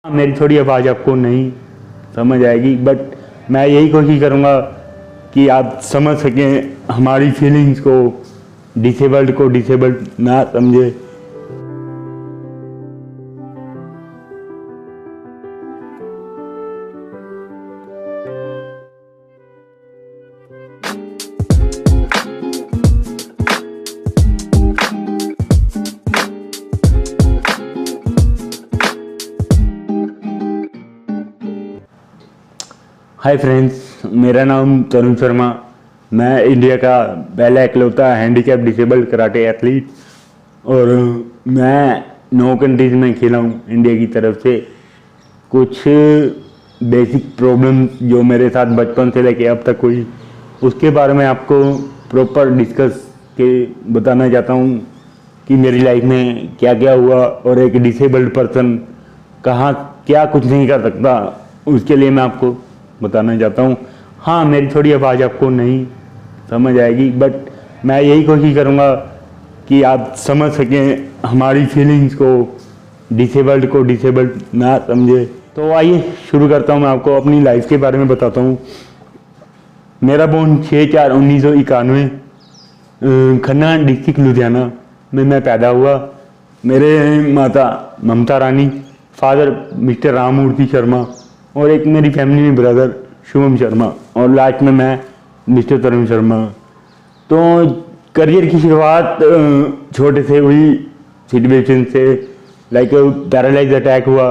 मेरी थोड़ी आवाज़ आपको नहीं समझ आएगी, बट मैं यही कोशिश करूँगा कि आप समझ सकें हमारी फीलिंग्स को, डिसेबल्ड ना समझे। हाय फ्रेंड्स, मेरा नाम तरुण शर्मा। मैं इंडिया का पहला इकलौता हैंडीकैप डिसेबल्ड कराटे एथलीट और मैं 9 कंट्रीज में खेला हूँ इंडिया की तरफ से। कुछ बेसिक प्रॉब्लम्स जो मेरे साथ बचपन से लेके अब तक हुई, उसके बारे में आपको प्रॉपर डिस्कस के बताना चाहता हूँ कि मेरी लाइफ में क्या क्या हुआ और एक डिसेबल्ड पर्सन कहाँ क्या कुछ नहीं कर सकता, उसके लिए मैं आपको बताना चाहता हूँ। हाँ, मेरी थोड़ी आवाज़ आपको नहीं समझ आएगी, बट मैं यही कोशिश करूँगा कि आप समझ सकें हमारी फीलिंग्स को, डिसेबल्ड ना समझे। तो आइए शुरू करता हूँ। मैं आपको अपनी लाइफ के बारे में बताता हूँ। मेरा बोर्न 6/4/1991 खन्ना डिस्ट्रिक्ट लुधियाना में मैं पैदा हुआ। मेरे माता ममता रानी, फादर मिस्टर राममूर्ति शर्मा और एक मेरी फैमिली में ब्रदर शुभम शर्मा और लास्ट में मैं मिस्टर तरुण शर्मा। तो करियर की शुरुआत छोटे से हुई सिचुएशन से, लाइक पैरालाइज अटैक हुआ।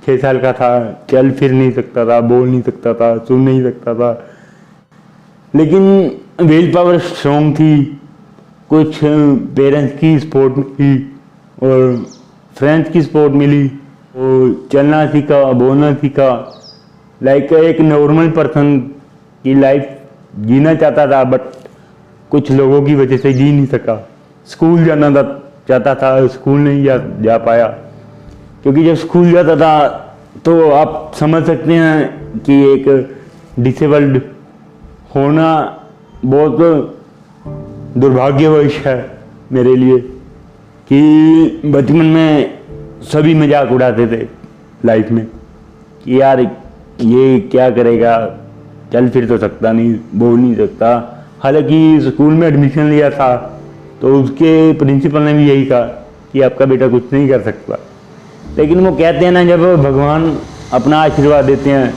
6 साल का था, चल फिर नहीं सकता था, बोल नहीं सकता था, सुन नहीं सकता था, लेकिन विल पावर स्ट्रॉन्ग थी। कुछ पेरेंट्स की सपोर्ट मिली और फ्रेंड्स की सपोर्ट मिली और चलना सीखा, बोलना सीखा। लाइक एक नॉर्मल पर्सन की लाइफ जीना चाहता था, बट कुछ लोगों की वजह से जी नहीं सका। स्कूल जाना चाहता था, स्कूल नहीं जा पाया, क्योंकि जब स्कूल जाता था तो आप समझ सकते हैं कि एक डिसेबल्ड होना बहुत दुर्भाग्यवश है मेरे लिए कि बचपन में सभी मजाक उड़ाते थे लाइफ में कि यार ये क्या करेगा, चल फिर तो सकता नहीं, बोल नहीं सकता। हालांकि स्कूल में एडमिशन लिया था तो उसके प्रिंसिपल ने भी यही कहा कि आपका बेटा कुछ नहीं कर सकता, लेकिन वो कहते हैं ना, जब भगवान अपना आशीर्वाद देते हैं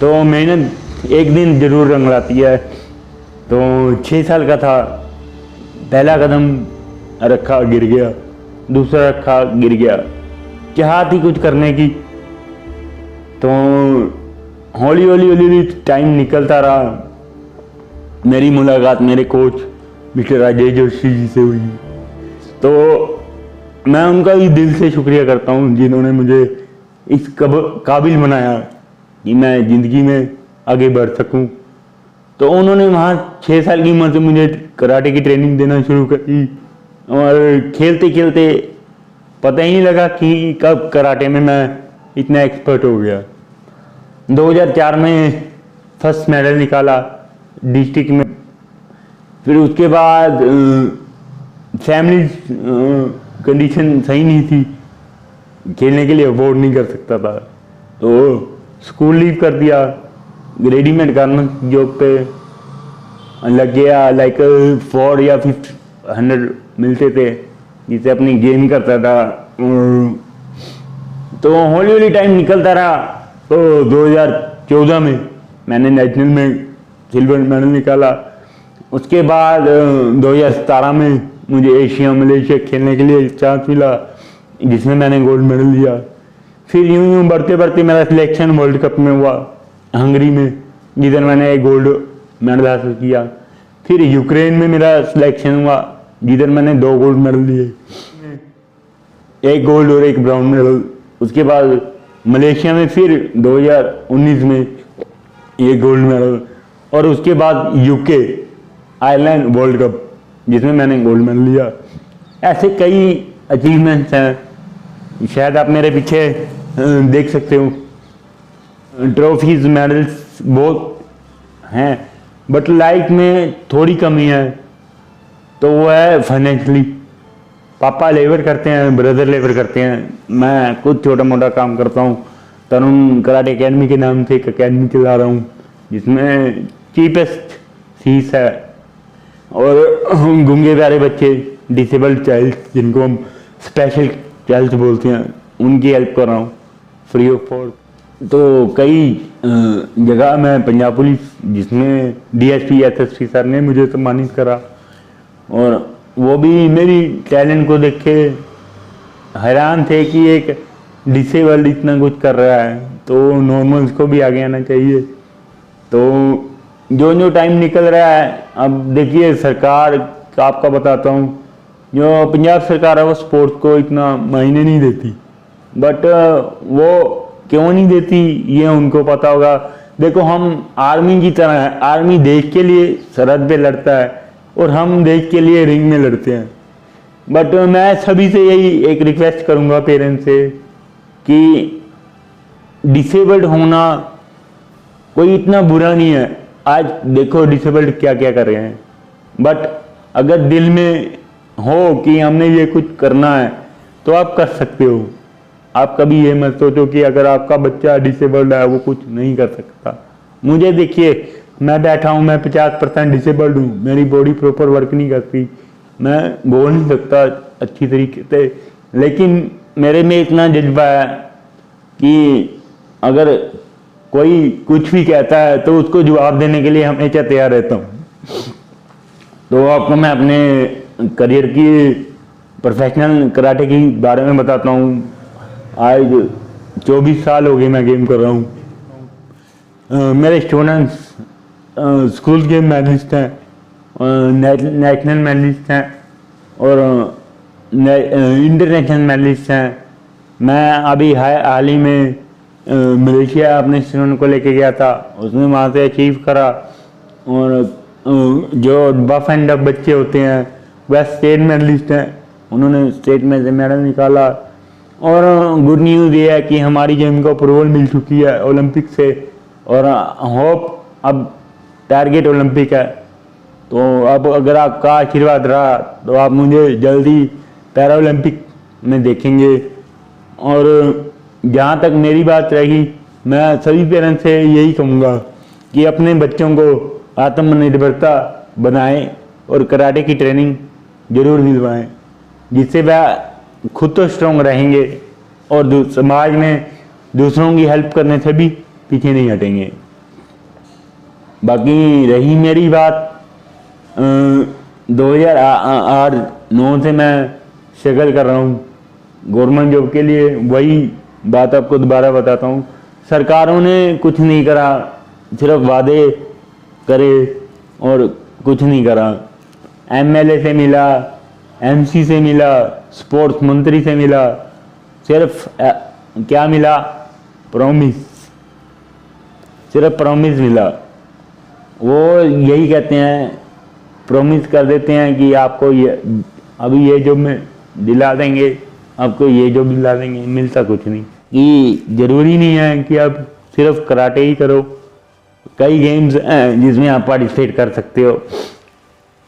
तो मेहनत एक दिन जरूर रंग लाती है। तो 6 साल का था, पहला कदम रखा, गिर गया, दूसरा रखा, गिर गया। चाहत थी कुछ करने की, तो हौली हौली टाइम निकलता रहा। मेरी मुलाकात मेरे कोच मिस्टर राजेश जोशी जी से हुई, तो मैं उनका भी दिल से शुक्रिया करता हूँ जिन्होंने मुझे इस काबिल बनाया कि मैं ज़िंदगी में आगे बढ़ सकूँ। तो उन्होंने वहाँ 6 साल की उम्र से मुझे कराटे की ट्रेनिंग देना शुरू करी और खेलते खेलते पता ही नहीं लगा कि कब कराटे में मैं इतना एक्सपर्ट हो गया। 2004 में फर्स्ट मेडल निकाला डिस्ट्रिक्ट में। फिर उसके बाद फैमिली कंडीशन सही नहीं थी, खेलने के लिए अफोर्ड नहीं कर सकता था, तो स्कूल लीव कर दिया। रेडीमेड गारमेंट जॉब पे लग गया। लाइक 4 या 500 मिलते थे जिसे अपनी गेम करता था। तो हौली हौली टाइम निकलता रहा। तो 2014 में मैंने नेशनल में सिल्वर मेडल निकाला। उसके बाद 2017 में मुझे एशिया मलेशिया खेलने के लिए चांस मिला, जिसमें मैंने गोल्ड मेडल लिया। फिर यूं यूं बढ़ते बढ़ते मेरा सिलेक्शन वर्ल्ड कप में हुआ हंगरी में, जिधर मैंने गोल्ड मेडल हासिल किया। फिर यूक्रेन में मेरा सिलेक्शन हुआ, जिधर मैंने 2 गोल्ड मेडल लिए, 1 गोल्ड और 1 ब्राउन मेडल। उसके बाद मलेशिया में फिर 2019 में 1 गोल्ड मेडल और उसके बाद यूके आयरलैंड वर्ल्ड कप, जिसमें मैंने गोल्ड मेडल लिया। ऐसे कई अचीवमेंट्स हैं, शायद आप मेरे पीछे देख सकते हो। ट्रॉफीज मेडल्स बहुत हैं, बट लाइफ में थोड़ी कमी है, तो वो है फाइनेंशियली। पापा लेबर करते हैं, ब्रदर लेबर करते हैं, मैं खुद छोटा मोटा काम करता हूँ। तरुण कराटे एकेडमी के नाम से एक एकेडमी चला रहा हूँ जिसमें चीपेस्ट फीस है और गूंगे प्यारे बच्चे, डिसेबल्ड चाइल्ड जिनको हम स्पेशल चाइल्ड बोलते हैं, उनकी हेल्प कर रहा हूँ फ्री ऑफ कॉस्ट। तो कई जगह मैं पंजाब पुलिस जिसमें डीएसपी एसएसपी सर ने मुझे सम्मानित करा और वो भी मेरी टैलेंट को देख के हैरान थे कि एक डिसेबल्ड इतना कुछ कर रहा है तो नॉर्मल्स को भी आगे आना चाहिए। तो जो जो टाइम निकल रहा है, अब देखिए सरकार का आपका बताता हूँ, जो पंजाब सरकार है वो स्पोर्ट्स को इतना मायने नहीं देती, बट वो क्यों नहीं देती ये उनको पता होगा। देखो हम आर्मी की तरह है, आर्मी देश के लिए सरहद पे लड़ता है और हम देश के लिए रिंग में लड़ते हैं। बट मैं सभी से यही एक रिक्वेस्ट करूंगा पेरेंट्स से कि डिसेबल्ड होना कोई इतना बुरा नहीं है। आज देखो डिसेबल्ड क्या क्या कर रहे हैं, बट अगर दिल में हो कि हमने ये कुछ करना है तो आप कर सकते हो। आप कभी ये मत सोचो कि अगर आपका बच्चा डिसेबल्ड है वो कुछ नहीं कर सकता। मुझे देखिए, मैं बैठा हूँ, मैं 50% डिसेबल्ड हूँ, मेरी बॉडी प्रॉपर वर्क नहीं करती, मैं बोल नहीं सकता अच्छी तरीके से, लेकिन मेरे में इतना जज्बा है कि अगर कोई कुछ भी कहता है तो उसको जवाब देने के लिए हमेशा तैयार रहता हूँ। तो आपको मैं अपने करियर की प्रोफेशनल कराटे की बारे में बताता हूँ। आज 24 साल हो गए मैं गेम कर रहा हूँ। मेरे स्टूडेंट्स स्कूल के मेडलिस्ट हैं, नेशनल मेडलिस्ट हैं और इंटरनेशनल मेडलिस्ट हैं। मैं अभी हाल ही में मलेशिया अपने स्टूडेंट को लेके गया था, उसने वहाँ से अचीव करा। और जो बफ एंड डफ बच्चे होते हैं वह स्टेट मेडलिस्ट हैं, उन्होंने स्टेट में से मेडल निकाला। और गुड न्यूज़ ये है कि हमारी गेम को अप्रूवल मिल चुकी है ओलंपिक से और होप अब टारगेट ओलंपिक है। तो अब अगर आपका आशीर्वाद रहा तो आप मुझे जल्दी पैरा ओलंपिक में देखेंगे। और जहाँ तक मेरी बात रहेगी, मैं सभी पेरेंट्स से यही कहूँगा कि अपने बच्चों को आत्मनिर्भरता बनाएं और कराटे की ट्रेनिंग जरूर दिलवाएं, जिससे वह खुद तो स्ट्रॉन्ग रहेंगे और समाज में दूसरों की हेल्प करने से भी पीछे नहीं हटेंगे। बाकी रही मेरी बात, 2008-9 से मैं स्ट्रगल कर रहा हूँ गवर्नमेंट जॉब के लिए। वही बात आपको दोबारा बताता हूँ, सरकारों ने कुछ नहीं करा, सिर्फ वादे करे और कुछ नहीं करा। एमएलए से मिला, एमसी से मिला, स्पोर्ट्स मंत्री से मिला, सिर्फ क्या मिला? प्रॉमिस, सिर्फ प्रॉमिस मिला। वो यही कहते हैं, प्रॉमिस कर देते हैं कि आपको ये अभी ये जॉब में दिला देंगे, आपको ये जॉब दिला देंगे, मिलता कुछ नहीं। कि ज़रूरी नहीं है कि आप सिर्फ कराटे ही करो, कई गेम्स हैं जिसमें आप पार्टिसिपेट कर सकते हो।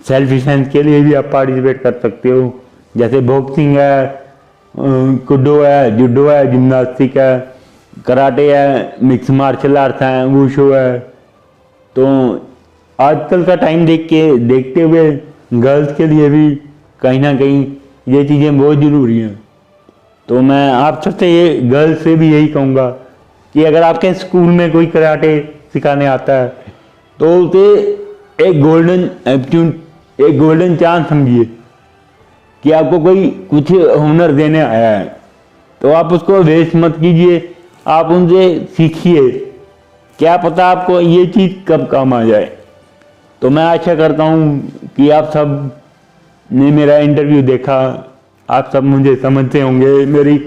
सेल्फ डिफेंस के लिए भी आप पार्टिसिपेट कर सकते हो, जैसे बॉक्सिंग है, कुडो है, जुडो है, जिम्नास्टिक है, कराटे है, मिक्स मार्शल आर्ट्स है, वुशु है। तो आजकल का टाइम देखते हुए गर्ल्स के लिए भी कहीं ना कहीं ये चीज़ें बहुत ज़रूरी हैं। तो मैं आप सबसे ये गर्ल्स से भी यही कहूँगा कि अगर आपके स्कूल में कोई कराटे सिखाने आता है तो उसे एक गोल्डन चांस समझिए कि आपको कोई कुछ हुनर देने आया है, तो आप उसको वेस्ट मत कीजिए, आप उनसे सीखिए, क्या पता आपको ये चीज़ कब काम आ जाए। तो मैं आशा करता हूँ कि आप सब ने मेरा इंटरव्यू देखा, आप सब मुझे समझते होंगे, मेरी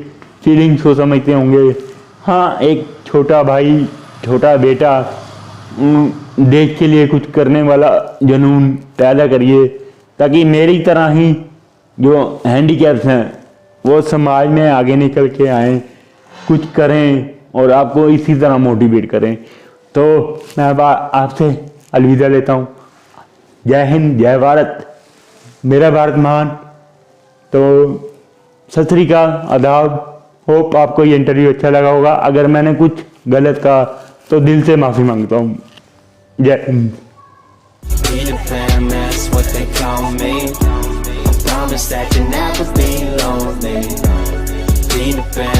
फीलिंग्स को समझते होंगे। हाँ, एक छोटा भाई, छोटा बेटा, देश के लिए कुछ करने वाला जुनून पैदा करिए, ताकि मेरी तरह ही जो हैंडीकैप्स हैं वो समाज में आगे निकल के आएँ, कुछ करें और आपको इसी तरह मोटिवेट करें। तो मैं अब आपसे अलविदा लेता हूँ। जय हिंद, जय भारत, मेरा भारत महान। तो सत श्री अकाल, आदाब। होप आपको ये इंटरव्यू अच्छा लगा होगा। अगर मैंने कुछ गलत कहा तो दिल से माफ़ी मांगता हूँ। जय Hind. Be the fan, that's what they call me. I promise that you'll never be lonely. Be the fan.